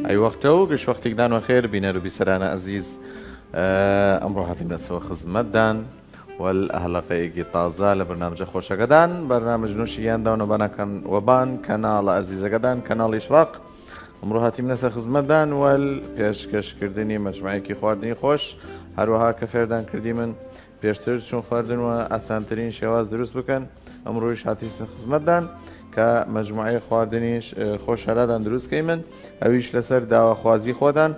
أي وقته قش وقتك دان وخير بينارو بسرانا عزيز أمرو هاتينا سوا خزمتدان والأهلقة إيجي طازة لبرنامج خوشة قدان برنامج نوشيان دان وبان كانال عزيزة قدان كانال إشراق أمرو هاتينا سوا خزمتدان والبيشكش كردني مجموعيكي خواردني خوش هروها كفردان كردي من پێشتر چون خواردن و ئاسانترین شێواز دروست بکەن ئەمڕۆیش هاتیستن خزمەتدان کە مەجموعەی خواردنیش خۆشەرادان دروستکەی من ئەویش لەسەر داواخوازی خۆدان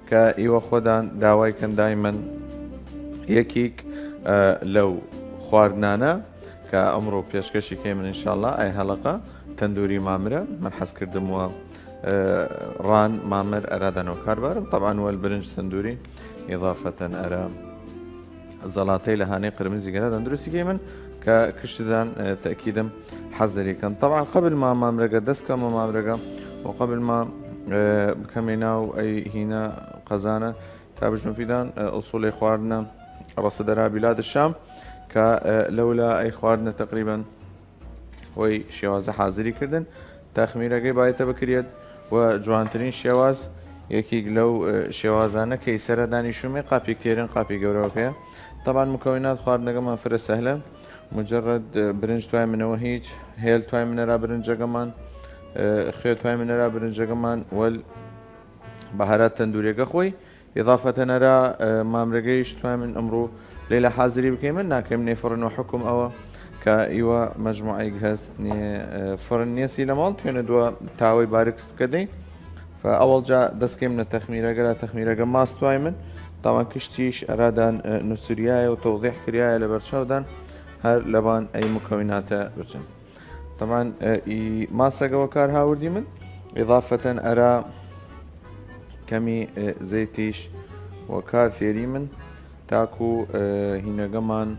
کە ئیوە خۆدان داوای کەندای من یەکێک لەو خواردنانە کە ئەمڕۆ پێشکەشی کەی من ئینشاءڵڵا ئەی هەڵەقە تەندوری مامرە من حەز کردمەوە ڕان مامر ئەرادانەوە کاربارم طبعاً والبرنج تەندوری إضافة أرى زەڵاتەی لە هانەی قرمزی گەرادان دروستی من کە کشتدان تأكيدا حەزدەری کەن طبعا قبل ما مامرەگە دەستکەمە مامرەگە وقبل ما بکەمێنا و ئەی هینە قەزانە تا بژمەپیدان ئوسوڵی خواردنە ڕەسەدەرا بیلاد الشام کە لەولا ئەی خواردنە تقریبا وەی شێوازە حازری کردن تاخمیرەکەی باەتە بکرێت و جوانترین شێواز یەکێک لەو شێوازانە کەی سەرە دانیشومێ قاپی کتێرن قاپی گەورەوەکەیە طبعا مكونات خواردنەکەمان فرە سەهلە مجرد برنج توای منەوە هیچ هێل توای منەرا برنجەکەمان خوێ توای منەرا برنجەکەمان وەل بەهارات تەندورێکە خۆی إضافة نرى مامرەگەیش توای من ئەمڕۆ لێلە حازری بکەی من ناکەم نێفڕن و حکم ئەوە کە ئیوە مەجموعەیەک هەست فڕن نیەسی لە ماڵ توێنە دووە تاوەی بارکس بکەدەی فأول جا دەستکەم لە تەخمیرەگەرا تەخمیرەگە ماست توای من طبعا كشتيش أرادان نسرياي وتوضيح كرياي لبرشاودان هر لبان أي مكونات برشن طبعا ماسة وكار هاوردي من إضافة أرى كمي زيتيش وكار ثيري من تاكو هنا قمان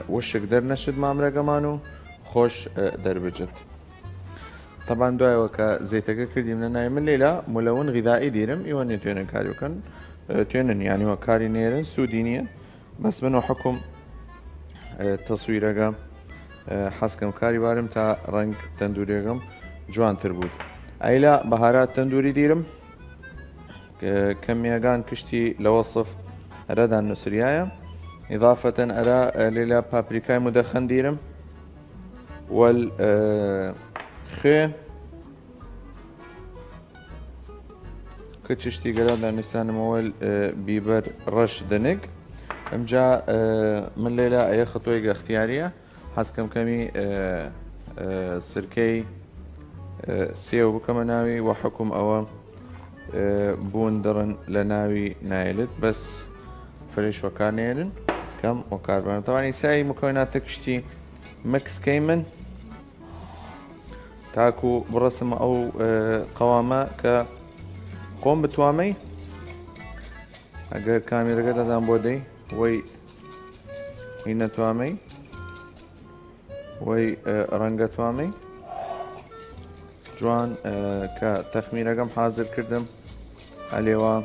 وشك در نشد مامرا قمانو خوش دربجت طبعا دوای وەکە زەیتەکە کردیم لە نای من لێلا مولەون غذایی دیرم ئیوە توێنن کاری بکەن توێنن یانیوە کاری نێرن سوودی نییە بەس من و حکم تەسویرەکە حەزکەم کاری بارم تا ڕەنگ تەندورێکم جوانتر بوو ئەیلا بەهارات تەندوری دیرم کەمیەکان کشتی لە وەسف ئەرەدان نووسریایە إضافة ئەرا لێلا پاپریکای مودەخەن دیرم وەل خوێ کە چشتی گەرا دانیستانمەوە بیبەر ڕەش دەنێک ئەمجا من لێلا ئەیە خەتۆی اختیاریە حەزکەم کەمی سرکەی سێو بکەمە ناوی و حکم ئەوە بوون دڕن لە ناوی نایلت بەس فرێش وەکارنێرن کەم وەکاربن تەوانی سای مکۆیناتە کشتی مەکسکەی من تاکو بڕسم ئەو قەوامە کە خۆم بتوامەی ئەگەر کامیرەکە دەدام بۆ دەی وەی هی نەتوامەی وەی ڕەنگە توامەی جوان کە تەخمیرەکەم حازر کردم ئەلێوە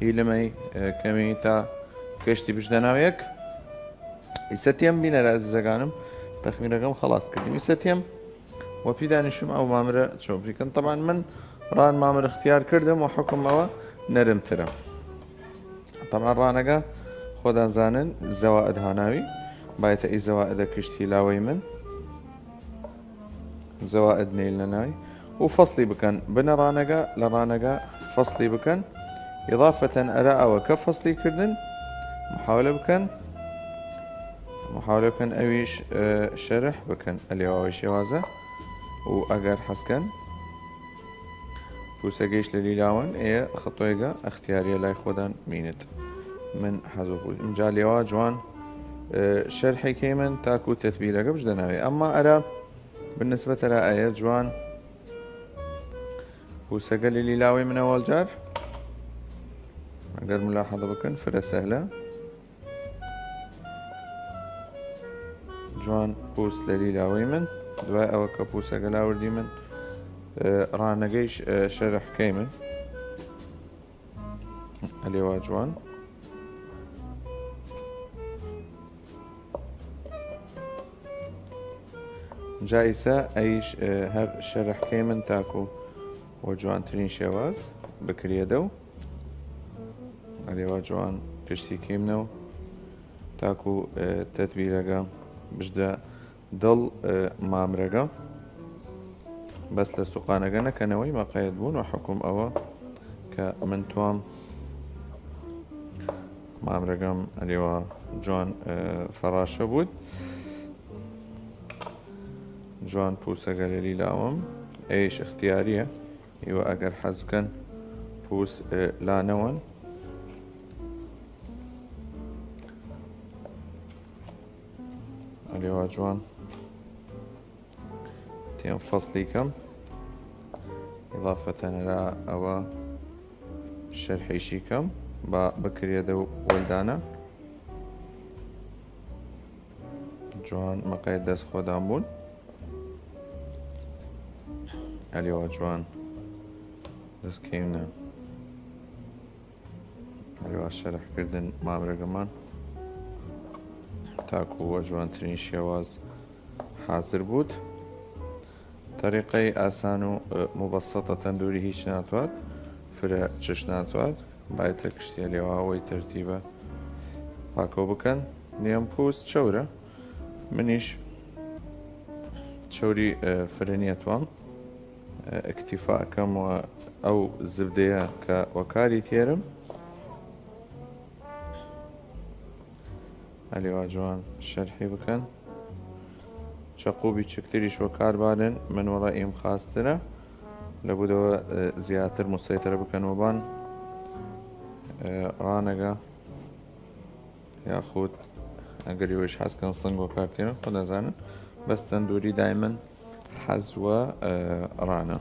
هی لەمەی کەمی تا کەشتی بشدەناویەک ئیسەتیم بینەرە ئەزیزەکانم تەخمیرەکەم خەڵاس کردیم ئیسەتیم وفي دانشم أو مامرة شوفي كان طبعا من ران مامر اختيار كردم وحكم أو نرم ترى طبعا رانقا خدان زانن زوائد هاناوي بايت أي زوائد كشتي لاوي من زوائد نيل ناوي وفصلي بكن بنا رانقا لرانقا فصلي بكن إضافة أرى أو كفصلي كردن محاولة بكن أويش شرح بكن اليواوي شوازة وأجر حسكن بوسجيش لليلاون إيه خطويجا اختيارية لا يخودان مينت من حزوب مجالي واجوان شرحي كيمن تاكو تتبيلة قبش دناوي أما أرى بالنسبة لآية جوان بوسجا لليلاوي من أول جار أجر ملاحظة بكن فرة سهلة جوان بوس لليلاوي من دواء أو كابوسة قلاور دي من رانقيش شرح كيمن اللي واجوان جائسة أيش هر شرح كيمن تاكو وە جوانترین شێواز بکرێدە و ئەلێوا جوان کشتی کەیمنەوە تاکو تەتبیرەکە بشدە دڵ مامرەکە بەس لە سوقانەکە نەکەنەوەی مەقەیەت بوون و حکوم ئەوە کە من توام مامرەکەم ئەلێوا جوان فەراشە بوود جوان پووسەکە لەلی لاوم ئەیش اختیاریە ئێوە ئەگەر حەز بکەن پووس لانەوەن ئەلێوا جوان تێم فەسلی کەم إضافة لە ئەوە شەرحیشی کەم بە بکرێدە و وەلدانە جوان مەقەیت دەست خۆدان بوون ئەلێوا جوان دەستکەیمنە ئەلێوا شەرحکردن مامرەگەمان تاکو وە جوانترین شێواز حازر بوود طریقەی ئاسان و مبەسەتە تەندوری هیچ ناتوات فرە چش ناتوات باەتە کشتیە لێواوەی تەرتیبە پاکۆ بکەن نێم پوست چەورە منیش چەوری فرە توام اکتیفاکەم و ئەو زبدەیە کە وەکاری تێرم ئەلێوا جوان شەرحی بکەن چەقوبی چکتریش وەکاربارن من وەڵا ئیم خاسترە لە بودەوە زیاتر مسەیترە بکەنەوە بان ڕانەگە یاخود ئەگەر ئێوەش حەزکەن سنگ وەکارتێنن خۆ دەزانن بەس تەندوری دایمەن حەزوە ڕانە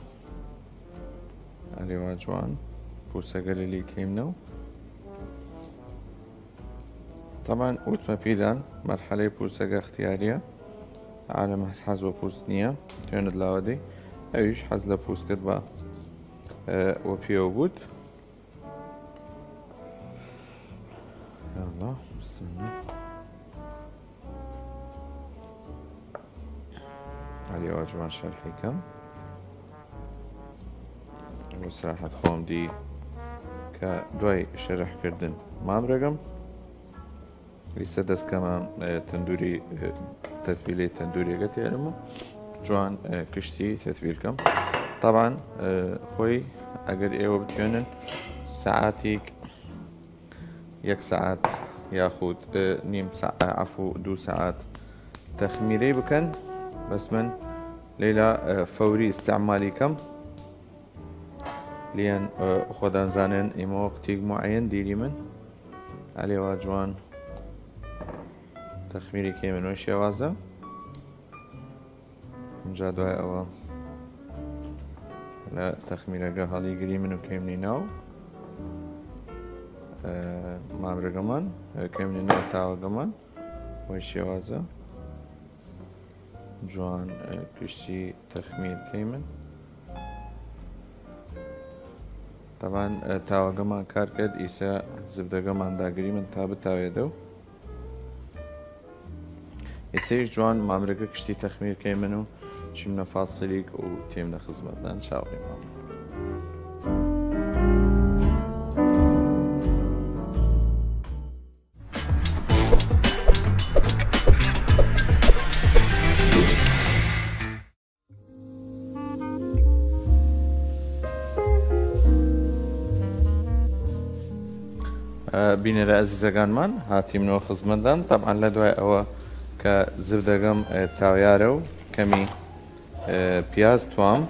ئەلێوا جوان پووسەگە لەلی کەیمنەوە طبعا وتمە پیدان مەرحەلەی پووسەگە اختیاریە عالم حەزوە پوست نییە توێنت لاوەدەی ئەویش حەز لە پوست کرد بە وە پێوە بوود يلا بسم الله ئەلێوا جوان شەرحی کەم بۆ سراحەت خۆم دی کە دوای شەرحکردن مامرەگەم ویسە دەستکەمە تەندوری تەتبیلەی تەندوریەکە تێرم و جوان کشتی تەتبیلکەم طبعا خۆی ئەگەر ئێوە بتوێنن سەعاتێک 1 سەعات یاخود نیم عەفو 2 سەعات تەخمیرەی بکەن بەس من لێلا فەوری ئیستیعمالی کەم لیان خۆدان زانن ئێمە وەختێک معەیەن دیری من ئەلێوا جوان تەخمیری کەیمنەوەی شێوازە اینجا دوای ئەوە لە تەخمیرەکە هەڵیگری من و کەیمنی ناو مامرەگەمان کەیمنی ناو تاوەگەمان وەی شێوازە جوان کشتی تەخمیر کەیمن طبعا تاوەگەمان کار کرد ئیسا زبدەگەمان داگری من تا بتاوێدە و ئێسەیش جوان مامرەکە کشتی تەخمیر کەیمن و چیمنە فاسلیک و تێمنە خزمەتدان چاوەڕێ مامرە بینەرە ئەزیزەکانمان هاتیمنەوە خزمەتدان طبعا لە دوای ئەوە کە زبدەگەم تاویارە و کەمی پیاز توام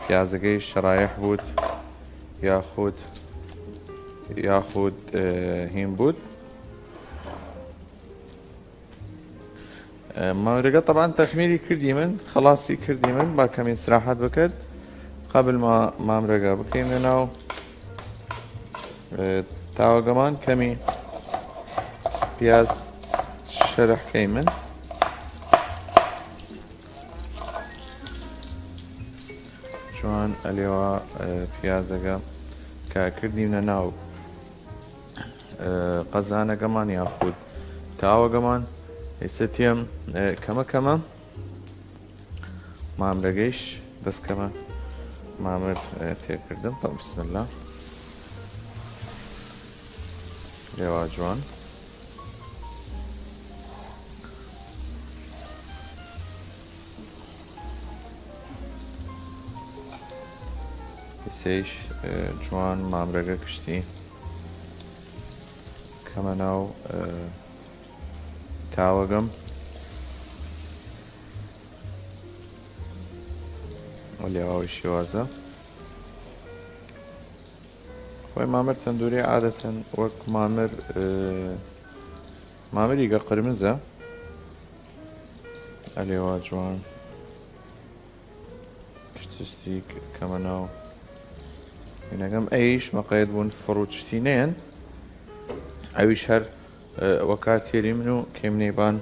پیازەکەی شەڕایح بوود یاخود هین بوود مامرەکە طبعا تەخمیری کردی من خلاصی کردی من با کەمی استراحەت بکرد قبل ما مامرەکە بکەین لەناو تاوەگەمان کەمی پیاز شەرحکەی من جوان ئەلێوا پیازەکە کە کردیمە ناو قەزانەکەمان یاخود تاوەگەمان ئێستا تێم کەمە مامرەگەیش دەستکەمە مامر تێکردم طب بسم الله لێوا جوان سێش جوان مامرەگە کشتی کەمە ناو تاوەگەم لێواوی شێوازە خۆی مامر تەندوری عادەتەن وەک مامریگە قرمزە ئەلێوا جوان کشتستی کەمە ناو هینەکەم ئەیش مەقەیت بوون فڕوچتینێن ئەویش هەر وەکار تێری من و کێمنێبان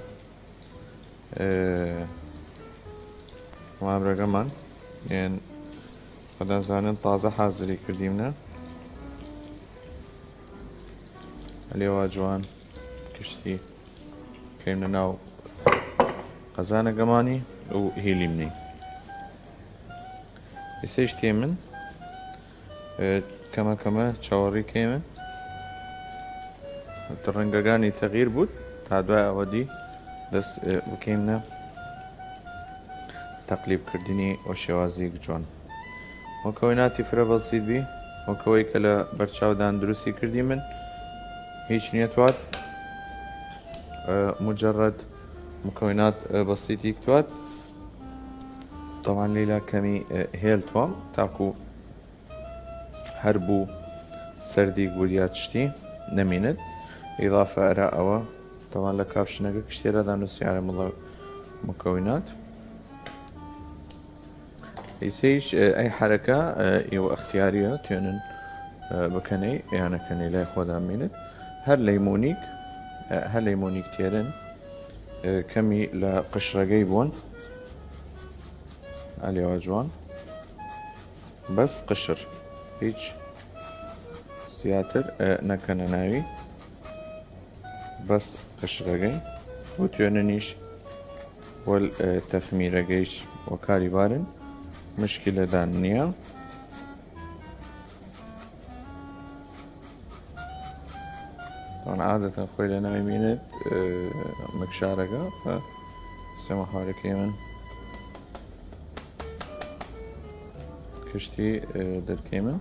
مامرەگەمان یان خەدازانن تازە حازری کردیمنە لێوا جوان کشتی کەیمنە ناو قەزانەگەمانی و هیلی منی ئێسێش تێ من کەمە چاوەڕی کێ من ڕەنگەکانی تەغیر بوو تا دوای ئەوەدی دەست بکەینە تەقلیبکردنی ئەو شێوازی جوان وەکەوەی ناتی فرە بەسیت بی وەکەوەی کە لە بەرچاودان دروستی کردی من هیچ نییە توات مجرد مكونات بسيطة كتوات طبعا ليلة كمي هيل توام تاكو هربو سردي قوليات شتي نميند إضافة أراء طبعا لكافشنك كشتيرا دانوسي على مضر مكونات يسيش أي حركة يو اختيارية تيونن بكني يعني كني لا يخوض عميند هر ليمونيك تيرن كمي لقشرة جيبون علي وجوان بس قشر هيج سياتر نكنا ناوي بس قشرة جي وتيوننيش والتخميرة جيش وكاري بارن مشكلة دانية طبعا عادة خوي لنا يمينت مكشارقة فسمح حوالك يمن كشتي در كيمن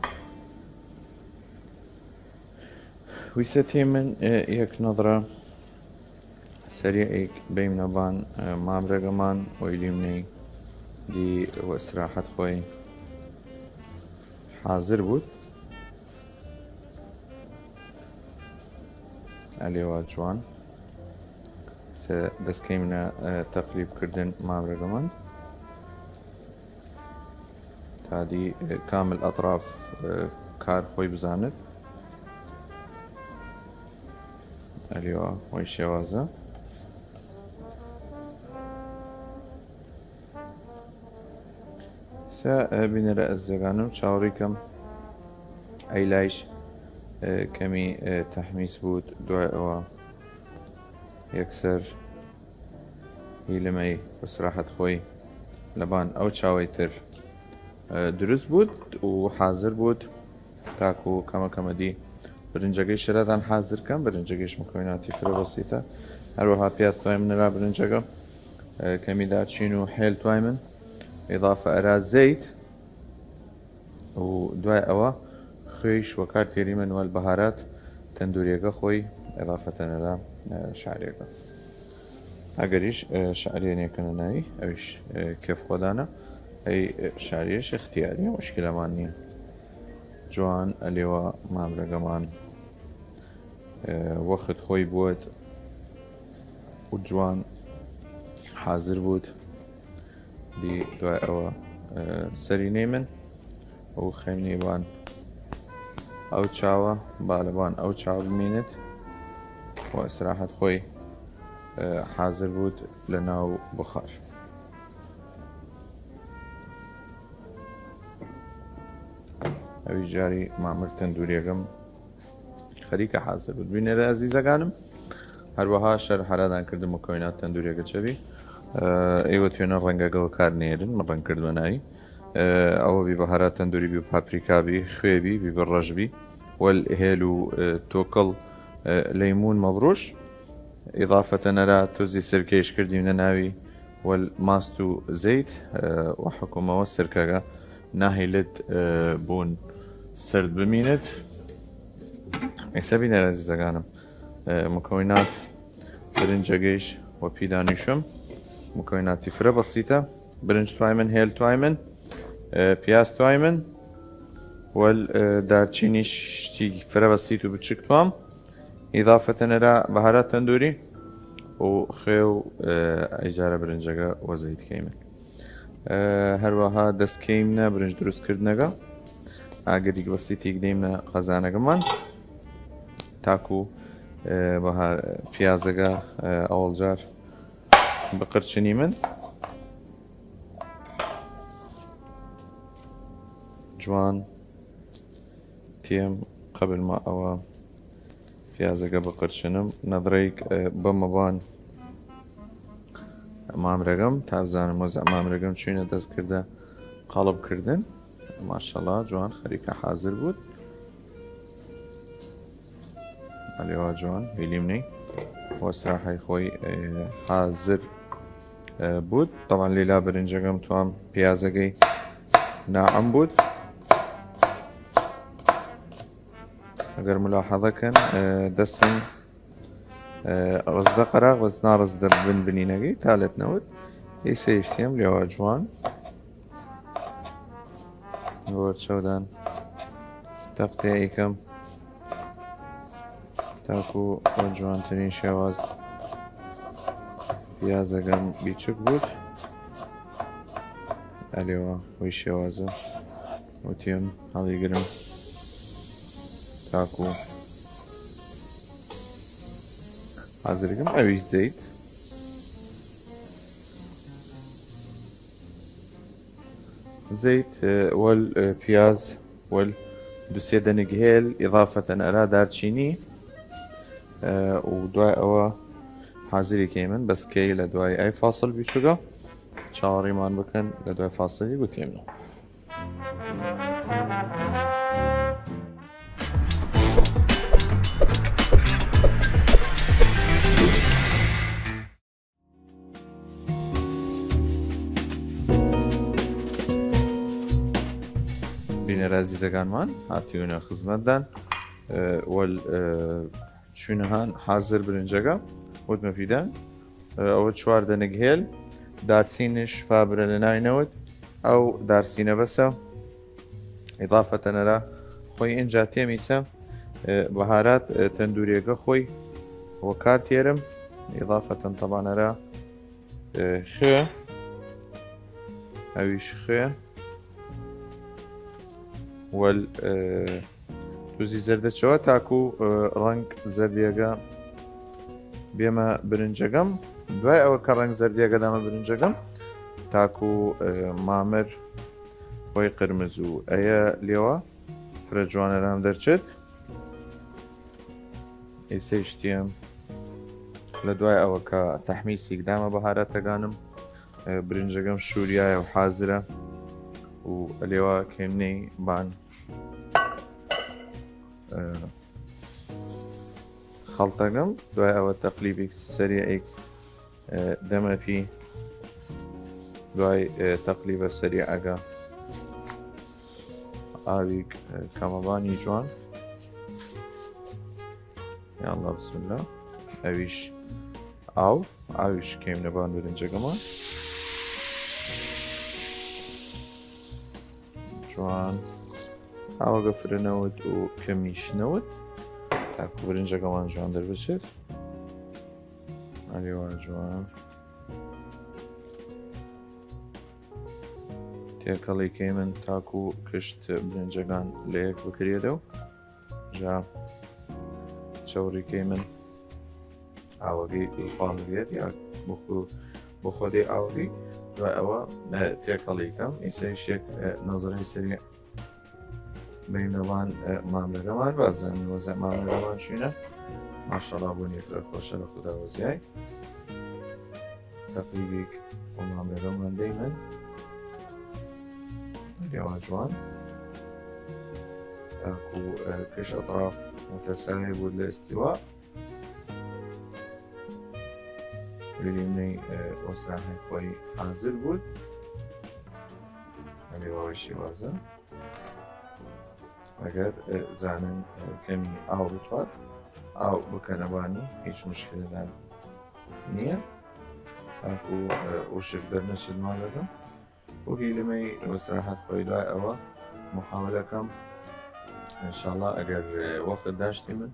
ويست يمن يك نظرة سريعك بيمنا بان مامرقمان ويليمني دي واستراحة خوي حاضر بود عليوا جوان دەست کەیمنە تەقلیبکردن مامرەگەمان تادی کامل ئەطراف کار خۆی بزانێت ئەلیوا خۆی شێوازە بینەرە ئەزەگانم چاوەڕی کەم ئەیلایش کەمی تەحمیس بود دوای ئەوە یەکسەر هیلمەی بەسراحەت خۆی لەبان ئەو چاوەی تر دروست بود و حاضر بود تاکو کەمەکەمەدی برنجەکەی شرەدان حاضر کەم برنجەکەیش مکۆیناتی فرە بەسیتە هەروەها پیاز توای منرا برنجەکە کەمی داچین و حێل توای من إضافة أرا زيت ودواء أوا خيش وكارتيري من والبهارات تندوريكا خوي إضافة إلى شعريكا أقريش شعريين يكون ناي أوش كيف خدانا أي شعريش اختياري مشكلة مانية جوان اللي مامرا كمان وقت خوي بود وجوان حاضر بود دي دواء أو سري نيمن أو خيمني بان أو تشاوا بالبان أو تشاوا بمينت وإسراحة خوي حاضر بود لناو بخار أبي جاري معمر تندوريكم خريكة حاضر بود بين العزيزة كانم هروها شرح هرادان كرد مكونات تندوريكا تشبي ئێوە توێنە ڕەنگەکەەوە کار نێرن مەڕەن کردوەنایی ئەوە بی بەهارات تەندوری بی و پاپریکابی خوێبی بی بڕەژبی والهێل و تۆکڵ لەیمون مەبڕوش إضافة إلى توزي سركيش كردي من ناوي والماستو زيت وحكومة والسركاغا ناهي لد بون سرد بمينت يسابين العزيزة كانم مكونات برنج قيش وبيدانيشم مكونات تفرة بسيطة برنج توايمن هيل توايمن بياز توايمن والدارتشيني شتي فرة بسيط وبتشك توام إضافة إلى بهارات تندوري وخيو إجارة برنجاقة وزيت كيمن هروها دست كيمنا برنج دروس كردناقا ئاگەری بەسیتێک دێمە قەزانەکەمان تاکو بەها پیازەکە ئەوڵجار بقرچنی من جوان تێم قبل ما ئەوە پیازەکە بقرچنم نەدڕێک بەمەبان مامرەکەم تا بزانم وەزع مامرەکەم چوینە دەست کردە قاڵب کردن ماشاءالله جوان خەریکە حازر بود ئەلێوا جوان هیلیمنەی وەسراحەی خۆی حازر بود طبعا لێلا برنجەکەم توام پیازەکەی ناعەم بود ئەگەر ملاحەظەکەن دەستم ڕزدە قەراق بەس ناڕزدە بن بنینەکەی تا لێتنەوت ئیسەیشتیم لێوا جوان وەرچەودان تەقتەیەکەم تاکو جوانترین شێواز پیازەکەم بیچوک بود ئەلێوە وی شێوازە وتیم هەڵیگرم تاکو حازرەکەم ئەویش زەیت زيت والبياز والدوسية دنجهيل إضافة إلى دارتشيني ودواء أو حازري كيمن بس كي لدواء أي فاصل بيشوغا شاوري مان بكن لدواء فاصلي بكيمنو عزیزەکانمان هاتیونە خزمەتدان چوونەهان حازر برنجەکە وتمە پیدان ئەوە چوار دەنگ هێل دارچینش فابرە لە ناوینەوت ئەو دارچینە بەسە إضافة إلى خۆی ئینجا تێمیسە بەهارات تەندوریەکە خۆی وەکاتێرم إضافة طبعا إلى خێ ئەویش خێ توزی زەردەچەوە تاکو ڕەنگ زەردیەکە بێمە برنجەکەم دوای ئەوە کە ڕەنگ زەردیەکە دامە برنجەکەم تاکو مامر خۆی قرمز و ئەیە لێوە فرە جوانەران دەرچێت ئێسەی شتیم لە دوای ئەوە کە تەحمیسێک دامە بەهارەتەکانم برنجەکەم شووریایە و حازرە و ئەلێوە کێمنەی بان خەڵتەکەم دوای ئەوە تەقلیبێک سەریعێک دەمەپی دوای تەقلیبە سەریعەکە ئاوێک کەمەبانی جوان یاڵڵا بسم الله ئەویش ئاویش کێمنەبان برنجەکەمان جوان ئاوەگە فرنەوت و کەمیشنەوت تاکو برنجەکەمان جوان دەربچێت ئەلێوە جوان تێکەڵێکی من تاکو کشت برنجەکان لە یەک بکرێتەوە جا چاوڕێکەی من ئاوەگەی دووپاڵێت یا بۆ خۆدەی ئاوەگەی دوای ئەوە تێکەڵێکەم ئیسەیشێک نەزەرەی سەریع بینەوان مامرەکەمان بازانین وەزە مامرەکەمان چینە ماشەڵڵا بوونی فرە خۆشە لە خوداوەزیای تەقریبێک بۆ مامرەکەمان دەیمەن اليوم جوان تاكو كش أطراف متساوية بود للاستواء بليمني وسراحي خوي حاضر بود اليوم شوازة اگر زانن کمی ئاو بتوات ئاو بکەنەوانی هیچ مشکلەدان نییە تاکو وشک دەرنەچێت ماڵەکەم و هیلمەی وەستراحەت خۆی دوای ئەوە محاولەکەم ئینشاڵڵا ئەگەر وەقت داشتی من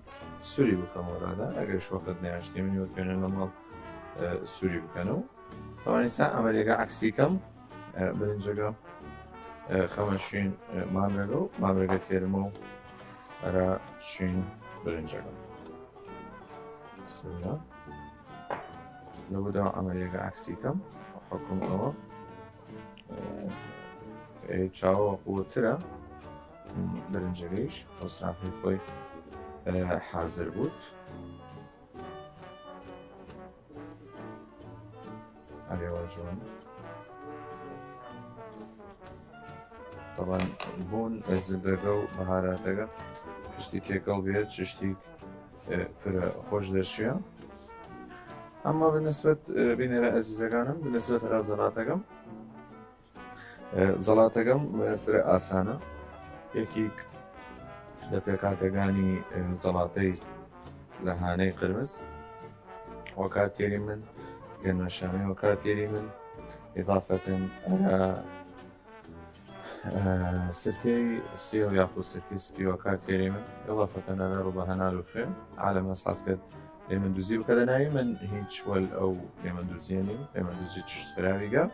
سووری بکەم وەڕادا ئەگەرش وەقت نەیاشتی من وەتوێنە لە ماڵ سووری بکەنەوە ئەوانیسا ئەمەلێگە عکسیکەم برنجەکە خەمە شوێن مامرەگە و مامرەگە تێرمە و ئەرا شوێن برنجەکە بسم الله لەبەرەوە ئەمەلێگە عکسیکەم حکم ئەوە چاوە قووەترە برنجەکەیش وەستراحەی خۆی حاضر بود ئەرێوە جوان طبعا بوون زبدەگە و بەهاراتەکە پشتی تێکەڵ بێت شتێک فرە خۆش دەشوێ ئەمما بنسبەت بینێرە ئەزیزەکانم بنسبەت هەرا زەڵاتەکەم فرە ئاسانە یەکێک لە پێکاتەکانی زەڵاتەی لە هانەی قرمز وەکات تێری من گەنمەشامی وەکات تێری من ئیضافەتەن سركي سيو ياخذ سركي سبي وكار تيري من إضافة أنا ربع هنالو خير على مسحس كد لمن دوزي وكذا ناي من هيج وال أو لمن دوزيني لمن دوزي تشتراويجا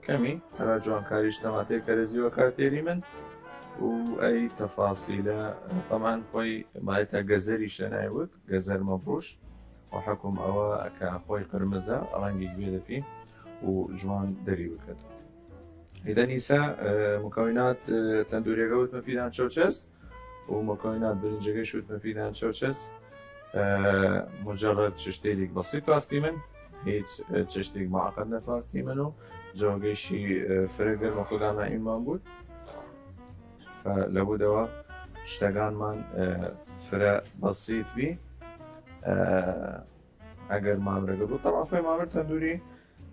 كمي على جوان كاريش تماتي كارزي وكار تيري من وأي تفاصيل طبعا خوي مالتها جزري شنايود جزر مبروش وحكم أوا كأخوي قرمزة رنجي كبيرة فيه وجوان دري وكذا إذا نيسا مكونات تندورية قوت مفيدان شوشس ومكونات برنجة شوت مفيدان شوشس مجرد تشتيلك بسيط واستيمن هيج تشتيلك معقد نفاستيمنو جوغيشي فرقر مفقا مع إيمان بود فلابد دوا اشتغان من فرق بسيط بي اگر معمر قبل طبعا خوي معمر تندوري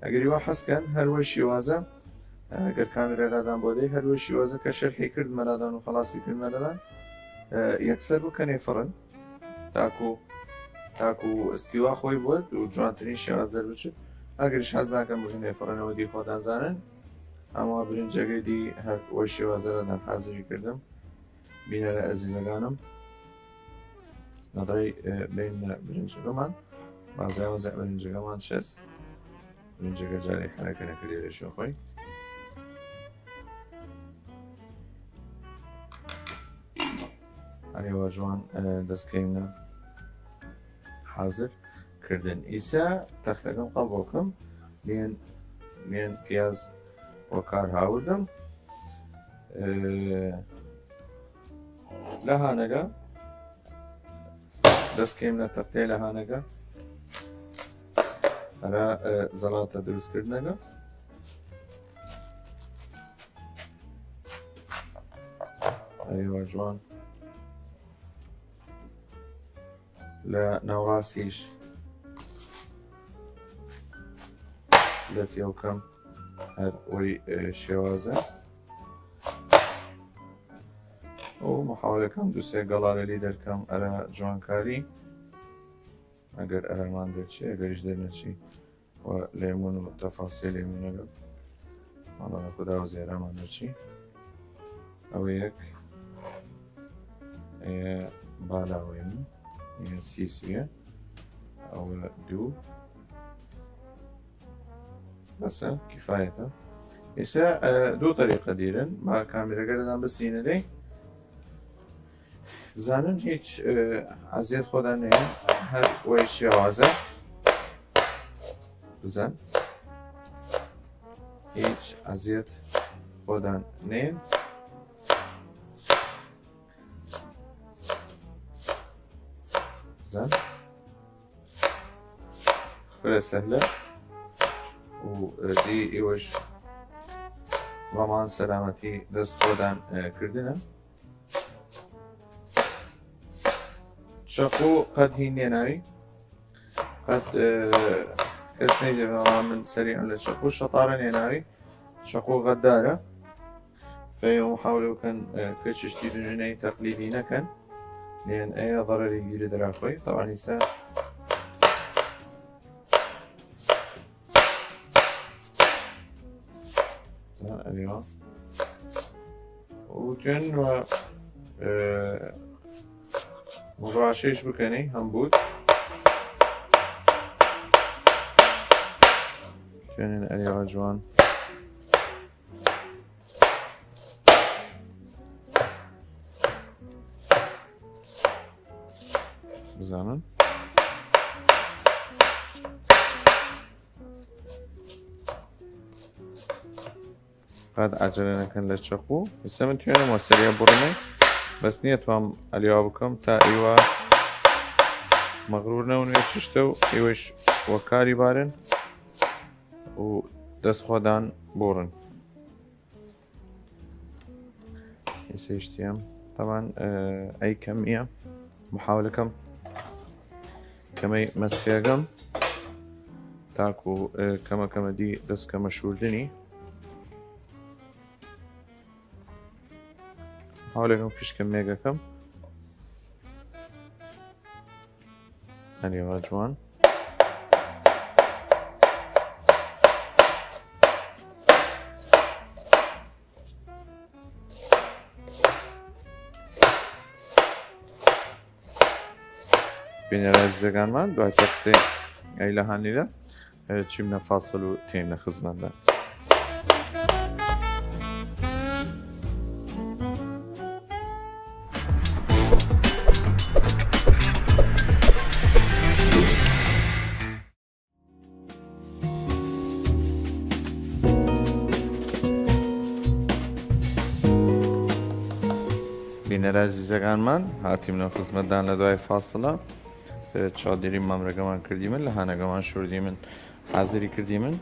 اگر يوا حس كان هروي شوازه اگر کامێرا دادان بۆ دەی هەروە شیوازە کە شەرحی کرد مەلادان و خلاصی کرد مەلەدان یەکسەر بکەنێ فڕن تاکو استیوا خۆی بووێت و جوانترین شێواز دەربچێت ئەگەریش حەز ناکەم بژنێ فڕنەوە دی خۆتان زانن ئەمە برنجەکەی دی هەر وەی شێوازەرەدان حازری کردم بینە لە ئەزیزەکانم نەدەی بین برنجەکەمان بازایوەزە برنجەکەمان شەست برنجەکە جارێ حەرەکە نەکردێ لەشێ خۆی ئەرێوە جوان دەستکەینە حاضر کردن ئیسا تەختەکەم قەڵبۆکەم لێن پیاز وەکار هاوردم لە هانەکە دەستکەینە تەختەی لە هانەکە هەرا زەڵاتە دروستکردنەکە ئەرێوە جوان لە ناوڕاستیش لە تێوکەم هەر وەی شێوازە و محاولەکەم دووسێ گەڵارەلی دەرکەم ئەرە جوانکاری ئەگەر ئەرەمان دەرچێ ئەگەریش دەرنەچی و لێمون و تەفاسی لێمونەگە ماڵانە کودا و زێرامان دەرچی ئەوە یەک بالاوەی من سیسویە ئەوە دوو بەسە کیفایەتە ئێستا دوو طریقە دیرن با کامێرەکە دەدان بسینە دەی زانن هیچ عەزیەت خۆدان نەیە هەر وەی شێوازە بزەن هیچ عەزیەت خۆدان نەیە زين فرق سهلة ودي إيوش ڕەمان سەلامەتی دەست خۆدان کردنە چەقۆ قەت هین نێناوی قەت کەس نەیجێبەوە من سەریعا لە چەقۆ شەتارە نێناوی چەقۆ غەدارە فەیەم حاولەکەن کەچشتی دژنەی تەقلیدی نەکەن لێن ئەیە ضەرەری گیرە دەراخۆی تەوانیسە أيوة وجن و مڕاشێش بکەنەی هەمبوت شوێنێن ئەریاوە جوان بزانن قد عجلە نەکەن لە چەقۆ ئێستا من توێنم سەریا بڕنێ بەس نییە توام ئەلیوا بکەم تا ئێوە مەغرور نەونێ چشتە و ئێوەش وەکاری بارن و دەست خۆدان بۆڕن ئێسێشتیم طبعا ئەی کەمیە محاولەکەم کەمەی مەسفێگەم تاکو کەمەکەمەدی دەست کەمە شوردنی حاولەکەم پیشکەم مێگەکەم ئەنێوە جوان بینەرە عەزیزەکانمان دوای تەختەی ئەی لە هەنیرە چیمنە فاسڵ و تێمنە خزمەتدا بینەرە عەزیزەکانمان هاتیمنە خزمەتدان لە دوای فاسڵە چادێری مامرەکەمان کردی من لە هانەکەمان شوردی من حازری کردی من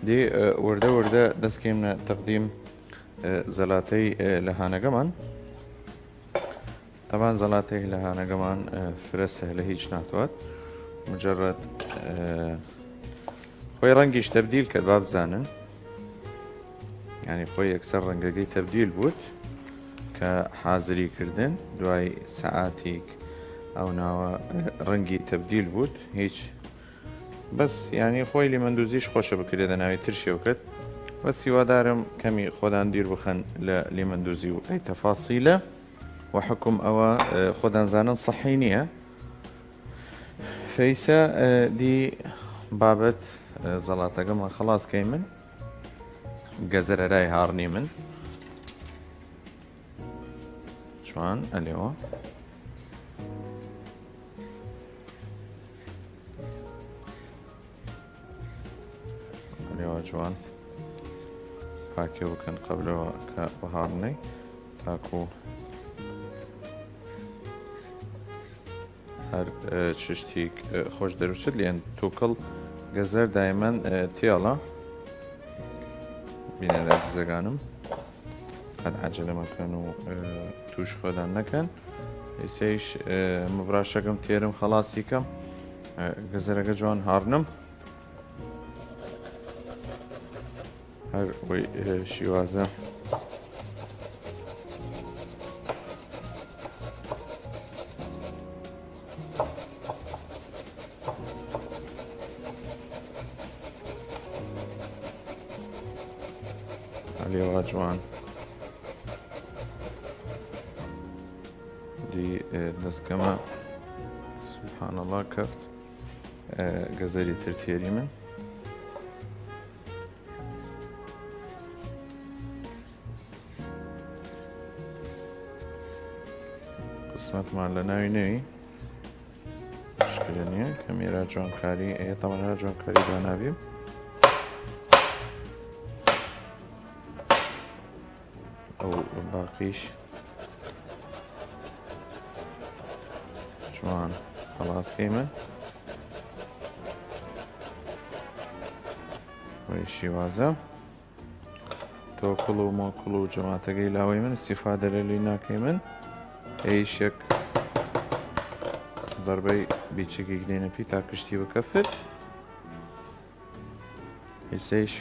دێ وەردە وەردە دەستکەمنە تەقدیم زەلاتەی لە هانەکەمان طبعا زەلاتەی لە هانەکەمان فرە سەهلە هیچ ناتوات مجرد خۆی ڕەنگیش تەبدیل کرد با بزانن یعنی خۆی یەکسەر ڕەنگەکەی تەبدیل بووت کە حازری کردن دوای سەعاتێک ئەو ناوە ڕەنگی تەبدیل بووت هیچ بەس ینی خۆی لیمەندوزیش خۆشە بکرێتە ناوی ترشێوکرد بەس هیوادارم کەمی خۆدان دیر بخەن لە لیمەندوزی و ئەی تەفاسیلە و حکم ئەوە خۆدان زانن سەحی نییە فەیسە دی بابەت زەڵاتەکەمان خەڵاسکەی من گەزەرەرای هاڕنی من جوان ئەلێوە ئەلێوە جوان پاکێ بکەن قەبلەوە کە بەهاڕنەی تاکو هەر چشتێک خۆش دەروچێت لێن تووکڵ گەزەر دایمەن تێڵە بینەرە عەزیزەکانم قەت عەجەلە مەکەن و توش خۆدان نەکەن ئێسەیش مەبراشەکەم تێرم خەڵاسی کەم گەزەرەکە جوان هاڕنم هەر وەی شیوازە ئەلێوە جوان دی دەستکەمە سبحان الله کەفت گەزەری تر تێری من قسمەتمان لە ناوی نەوی شکرە نییە کەمیرە جوانکاری تەمەنە جوانکاری دانابیم ئەو باقیش جوان خەڵاسکەی من وەی شیوازە تۆکڵ و مۆکڵ و جەماتەکەی لاوەی من استیفادە لە لی ناکەی من ئەیشێک ضربەی بیچێکی گلێنە پی تا کشتی بکەفت ئیسەیش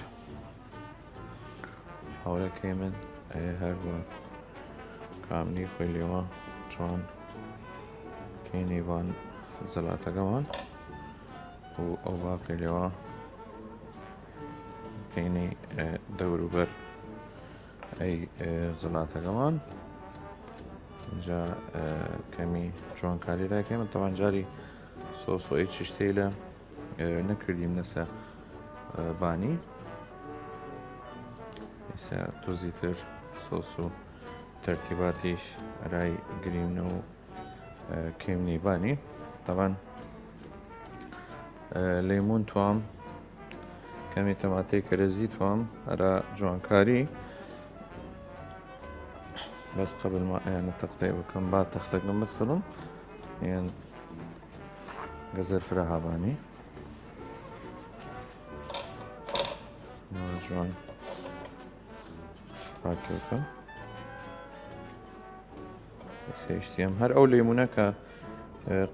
هەوڵەکەی من هەروە کامنی خۆی لێوە جوان کەینەیوان زەلاتەکەمان و ئەو باقی لێوە کەینەی دەوروبەر ئەی زەلاتەکەمان اینجا کەمی جوانکاری لاکەی من تەوان جاری سۆس و ئەی چشتەی لە نەکردیم لەسە بانی ئێستا تۆزی تر سۆس و تەرتیباتیش ئەرای گرینە و کێمنی بانی تەوان لەیمون توام کەمی تەماتەی کەرەزی توام ئەرا جوانکاری بس قبل ما يعني تقطيع بكم بعد تختقنا مثلا يعني جزر فراها باني جوان راكيوكم سيشتيم هر أول ليمونك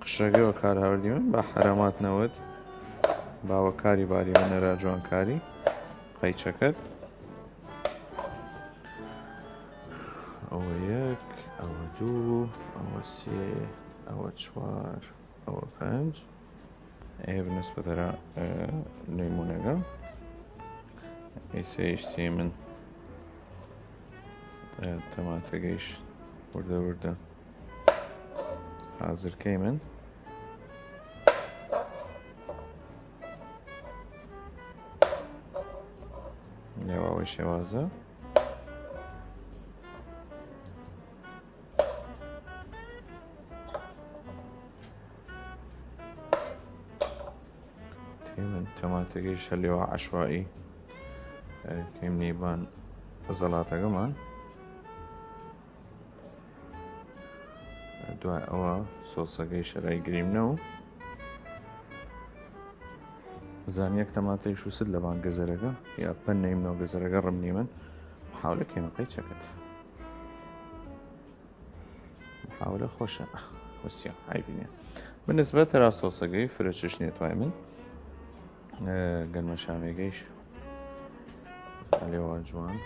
قشرقي وكار هاوردي من با حرامات نود با وكاري بالي من را جوان كاري قيتشكت أو يك أو دو أو سي أو تشوار أو بنج إيه بالنسبة لرا ليمونة يسيشتي من تماتقيش وردة حاضر كيمن لواوي شوازة من تماتقيش اللي هو عشوائي كيم نيبان زلاطة كمان دوای ئەوە سۆسەکەی شەرای گریمنەوە زانیەک تەماتەی شووسد لە بان گەزەرەکە یا پەن نەیمنەوە گەزەرەکە ڕمنی من محاولە کێمەکەی چەکەت محاولە خۆشە وسیە هایبینێ بالنسبە تەرا سۆسەکەی فرەچش نێتوای من گەنمە شامێگەیش لێوە جوان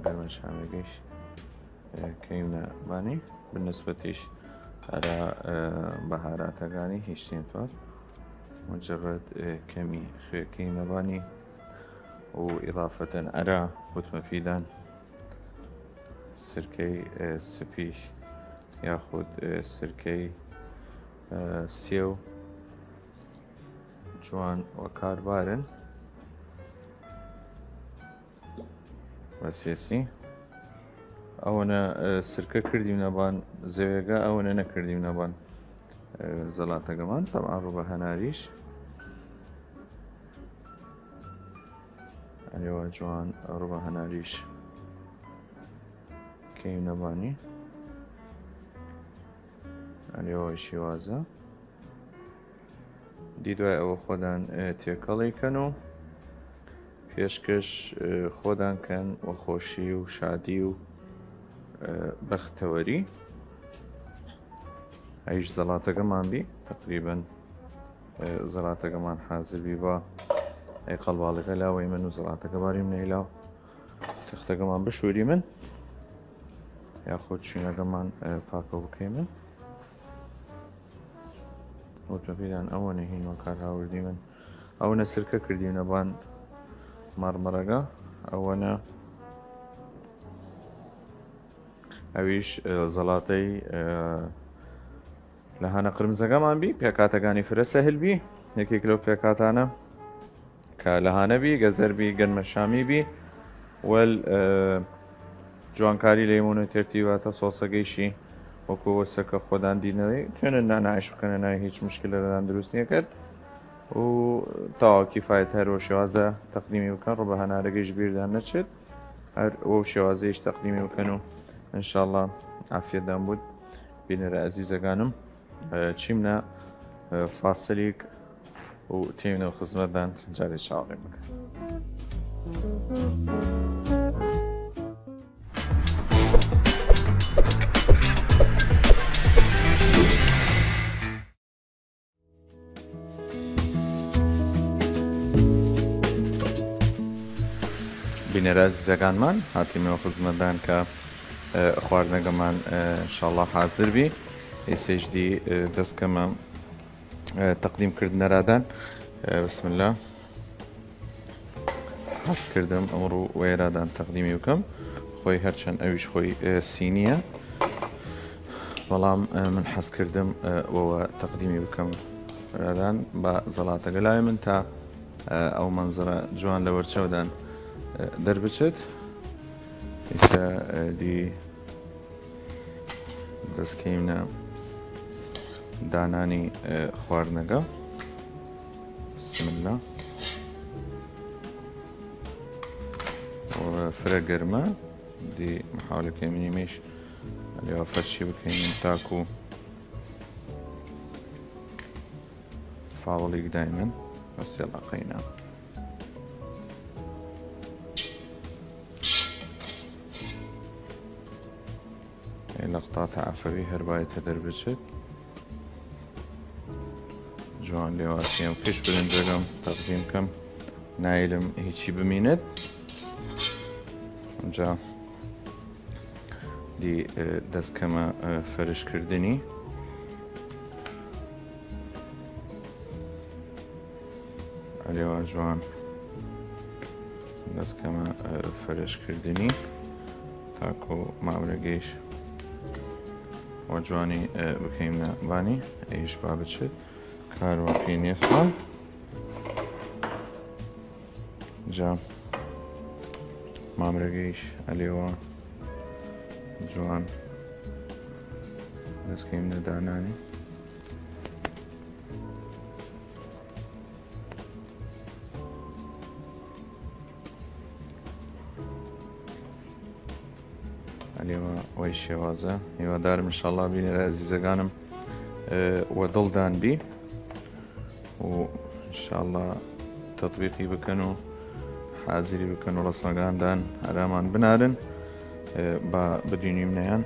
گەنمە شامێگەیش كيمنا باني بالنسبة تيش على بهاراتكاني هيش تنتوار مجرد كمي كيمة باني وإضافة على مفيدان سركي سبيش ياخد سركي سيو جوان وكار بارن بسيسي ئەوەنە سرکە کردیم نەبان زەوێگە ئەوەنە نەکردیم نەبان زەڵاتەکەمان تەمان ڕوو بە هەناریش ئەلێوە جوان ڕوو بە هەناریش کەیم نەبانی ئەلێوە شێوازە دیدوای ئەوە خۆدان تێکەڵیکەن و پێشکەش خۆدان کەن و خۆشی و شادی و بەختەوەری ئەیش زەڵاتەکەمان بی تقریبەن زەڵاتەکەمان حازر بی بە ئەی قەڵباڵەکە لاوەی من و زەڵاتەکە باریم نەیلاو تەختەکەمان بشووری من یاخۆ چوونەکەمان پاکە بکەی من وتەپیدان ئەوەنە هینوە کار هاوردی من ئەوەنە سرکە کردیونە بان مارمەرەکە ئەوەنە ئەویش زەڵاتەی لە هەنە قرمزەکەمان بی پێکاتەکانی فرە سەهل بی یەکێک لەو پێکاتانە کە لە هانەبی گەزەربی گەنمە شامی بی وەل جوانکاری لەیمونە ترتیباتە سۆسەگەیشی وەکو وەسەکە خۆدان دینەوەی توێنن نانایش بکەنە ناوی هیچ مشکل لەدان دروست نیەکەت و تاواکی فایت هەرۆ شێوازە تەقدیمی بکەن ڕۆ بە هەنارەکەیش بیردان نەچێت هەر ئەو شێوازەیەش تەقدیمی بکەن و ئینشاءڵڵا عافیەتدان بود بینەرە ئەزیزەکانم چیمنە فاسەلێک و تێمنەوە خزمەتدان جارێ چاوەڕێ بکەن بینەرە عزیزەکانمان هاتیمەوە خزمەتدان کە خواردنەکەمان انشاءالله حاضر بی ئێسێژدی دەستکەمە تەقدیمکردنەرادان بسم الله حەز کردم ئەمڕۆ وێرادان تەقدیمی بکەم خۆی هەرچەند ئەویش خۆی سینیە بەڵام من حەز کردم وەوە تەقدیمی بکەم رادان بە زەڵاتەکە لای من تا ئەو مەنزەرە جوان لە وەرچەودان دەربچێت ئێستا دی دەستکەینە دانانی خواردنەکە بسم الله فرە گەرمە دی محاولەکەی منیمێش لێوە فەرشی بکەین تاکو فاوڵێک دایمن بەس یەڵاقەینە لەقطات عەفەوی هەر بایەتە دەربچێت جوان لێواسیەم پێش برنجەکەم تەقدیم بکەم نایلم هیچی بمینێت اینجا دی دەستکەمە فەرشکردنی لێوە جوان دەستکەمە فەرشکردنی تاکو ماورەگەیش وە جوانی بکەیمە بانی ئەیش با بچێت کاروە پێی نێستان جا مامرەگەیش ئەلێوە جوان دەستکەیمە دانانی ئەلێوە وەی شێوازە هیوادارم انشاءالله بینێرە عەزیزەکانم وە دڵدان بی و انشاءالله تەطبیقی بکەن و حازری بکەن و ڕەسمەکاندان ئەرامان بنارن با بدینیمنەیان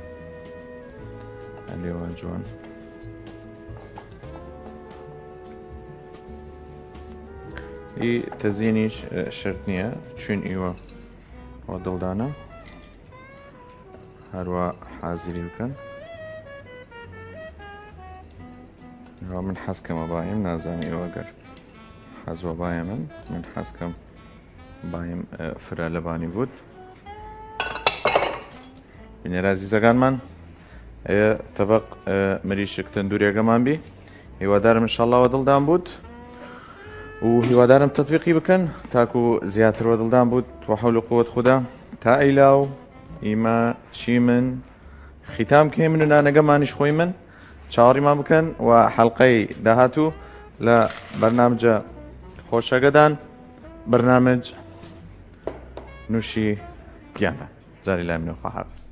ئەلێوە جوان ئی تەزیینیش شەرت نییە چون ئیوە وە دڵدانە هەروە حازری بکەن من حەزکەمە بایم نازانی ئێوەگەر حەزوە باە من حەزکەم بایم فرە لەبانی بوود بینێرە عەزیزەکانمان تەبەق مریشک تەندوریەکەمان بی هیوادارم انشاءالله دڵدان بود و هیوادارم تەطبیقی بکەن تاکو زیاتر وە دڵدان بود وحەول و قووەت خودا تا ئەیلاو ئیمە چی من ختام کێ من و نانەکەمانیش خۆی من چاوەڕیمان بکەن و حەڵقەی داهاتوو لە بەرنامجە خۆشەکەدان بەرنامج نووشی گیاندا جاری لای منەوە خواحافظ